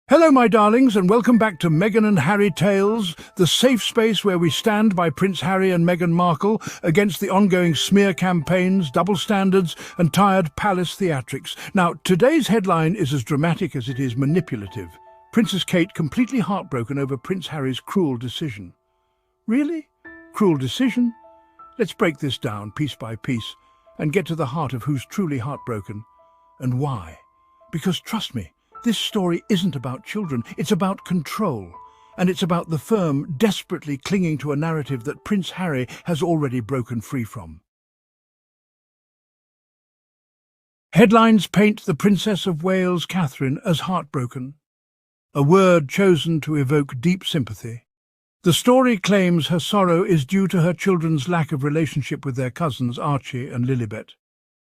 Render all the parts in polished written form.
Hello, my darlings, and welcome back to Meghan and Harry Tales, the safe space where we stand by Prince Harry and Meghan Markle against the ongoing smear campaigns, double standards, and tired palace theatrics. Now, today's headline is as dramatic as it is manipulative. Princess Kate completely heartbroken over Prince Harry's cruel decision. Really? Cruel decision? Let's break this down piece by piece and get to the heart of who's truly heartbroken and why. Because trust me, this story isn't about children, it's about control. And it's about the firm desperately clinging to a narrative that Prince Harry has already broken free from. Headlines paint the Princess of Wales, Catherine, as heartbroken, a word chosen to evoke deep sympathy. The story claims her sorrow is due to her children's lack of relationship with their cousins Archie and Lilibet.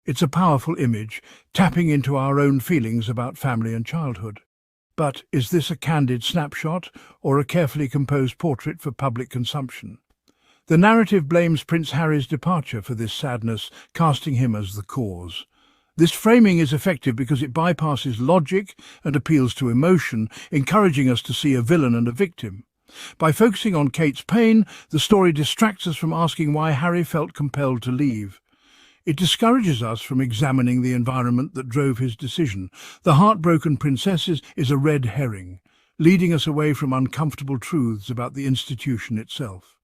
It's a powerful image, tapping into our own feelings about family and childhood. But is this a candid snapshot or a carefully composed portrait for public consumption? The narrative blames Prince Harry's departure for this sadness, casting him as the cause. This framing is effective because it bypasses logic and appeals to emotion, encouraging us to see a villain and a victim. By focusing on Kate's pain, the story distracts us from asking why Harry felt compelled to leave. It discourages us from examining the environment that drove his decision. The heartbroken princess is a red herring, leading us away from uncomfortable truths about the institution itself.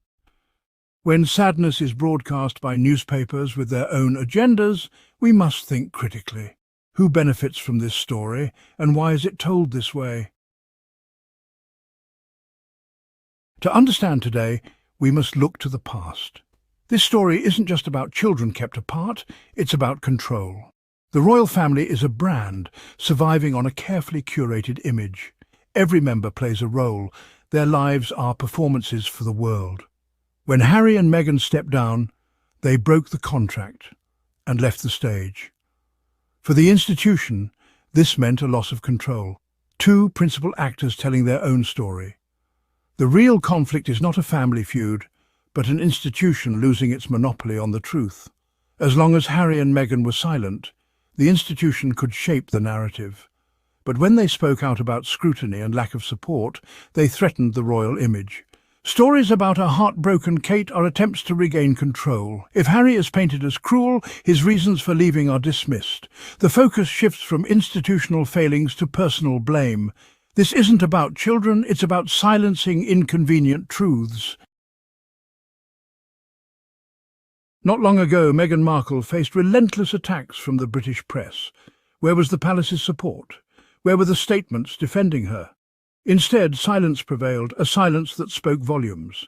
When sadness is broadcast by newspapers with their own agendas, we must think critically. Who benefits from this story, and why is it told this way? To understand today, we must look to the past. This story isn't just about children kept apart, it's about control. The royal family is a brand, surviving on a carefully curated image. Every member plays a role. Their lives are performances for the world. When Harry and Meghan stepped down, they broke the contract and left the stage. For the institution, this meant a loss of control. Two principal actors telling their own story. The real conflict is not a family feud, but an institution losing its monopoly on the truth. As long as Harry and Meghan were silent, the institution could shape the narrative. But when they spoke out about scrutiny and lack of support, they threatened the royal image. Stories about a heartbroken Kate are attempts to regain control. If Harry is painted as cruel, his reasons for leaving are dismissed. The focus shifts from institutional failings to personal blame. This isn't about children, it's about silencing inconvenient truths. Not long ago, Meghan Markle faced relentless attacks from the British press. Where was the palace's support? Where were the statements defending her? Instead, silence prevailed, a silence that spoke volumes.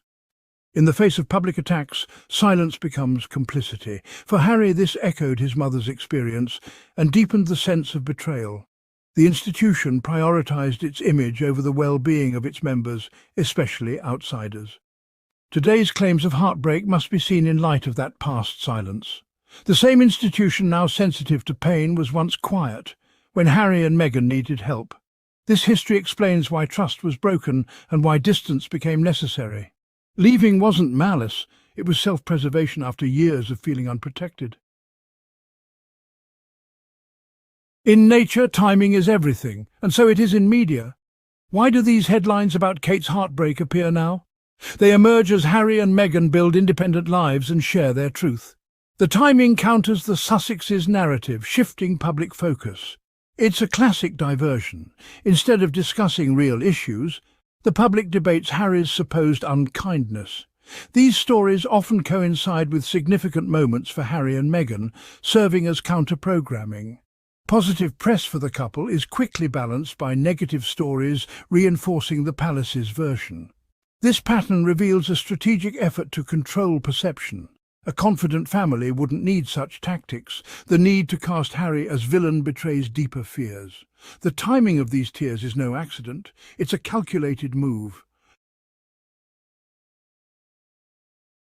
In the face of public attacks, silence becomes complicity. For Harry, this echoed his mother's experience and deepened the sense of betrayal. The institution prioritized its image over the well-being of its members, especially outsiders. Today's claims of heartbreak must be seen in light of that past silence. The same institution now sensitive to pain was once quiet, when Harry and Meghan needed help. This history explains why trust was broken and why distance became necessary. Leaving wasn't malice, it was self-preservation after years of feeling unprotected. In nature, timing is everything, and so it is in media. Why do these headlines about Kate's heartbreak appear now? They emerge as Harry and Meghan build independent lives and share their truth. The timing counters the Sussex's narrative, shifting public focus. It's a classic diversion. Instead of discussing real issues, the public debates Harry's supposed unkindness. These stories often coincide with significant moments for Harry and Meghan, serving as counter-programming. Positive press for the couple is quickly balanced by negative stories reinforcing the palace's version. This pattern reveals a strategic effort to control perception. A confident family wouldn't need such tactics. The need to cast Harry as villain betrays deeper fears. The timing of these tears is no accident. It's a calculated move.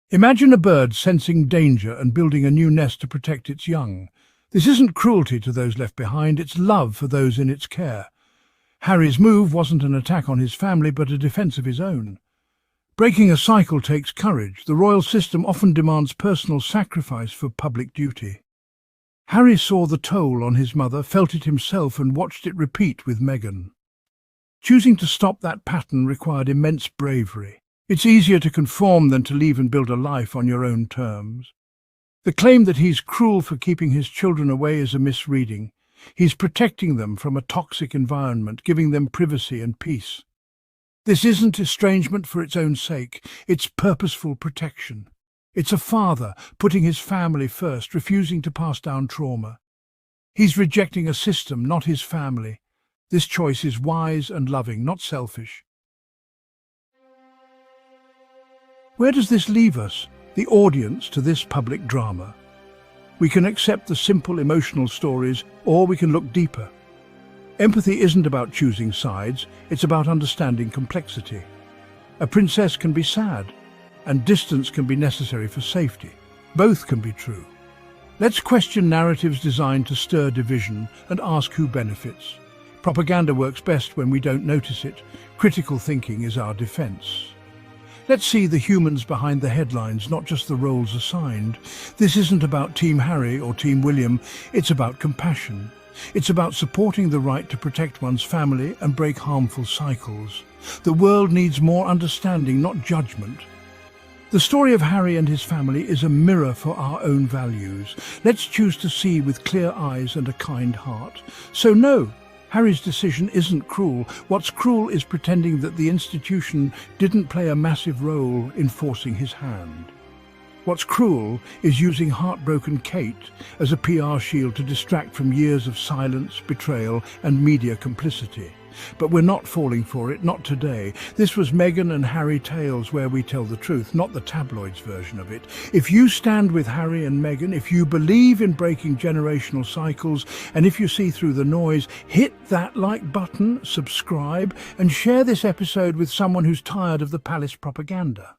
Imagine a bird sensing danger and building a new nest to protect its young. This isn't cruelty to those left behind, it's love for those in its care. Harry's move wasn't an attack on his family, but a defense of his own. Breaking a cycle takes courage. The royal system often demands personal sacrifice for public duty. Harry saw the toll on his mother, felt it himself, and watched it repeat with Meghan. Choosing to stop that pattern required immense bravery. It's easier to conform than to leave and build a life on your own terms. The claim that he's cruel for keeping his children away is a misreading. He's protecting them from a toxic environment, giving them privacy and peace. This isn't estrangement for its own sake, it's purposeful protection. It's a father putting his family first, refusing to pass down trauma. He's rejecting a system, not his family. This choice is wise and loving, not selfish. Where does this leave us, the audience, to this public drama? We can accept the simple emotional stories, or we can look deeper. Empathy isn't about choosing sides, it's about understanding complexity. A princess can be sad, and distance can be necessary for safety. Both can be true. Let's question narratives designed to stir division and ask who benefits. Propaganda works best when we don't notice it. Critical thinking is our defense. Let's see the humans behind the headlines, not just the roles assigned. This isn't about Team Harry or Team William, it's about compassion. It's about supporting the right to protect one's family and break harmful cycles. The world needs more understanding, not judgment. The story of Harry and his family is a mirror for our own values. Let's choose to see with clear eyes and a kind heart. So no, Harry's decision isn't cruel. What's cruel is pretending that the institution didn't play a massive role in forcing his hand. What's cruel is using Heartbroken Kate as a PR shield to distract from years of silence, betrayal, and media complicity. But we're not falling for it, not today. This was Meghan and Harry tales where we tell the truth, not the tabloids version of it. If you stand with Harry and Meghan, if you believe in breaking generational cycles, and if you see through the noise, hit that like button, subscribe, and share this episode with someone who's tired of the palace propaganda.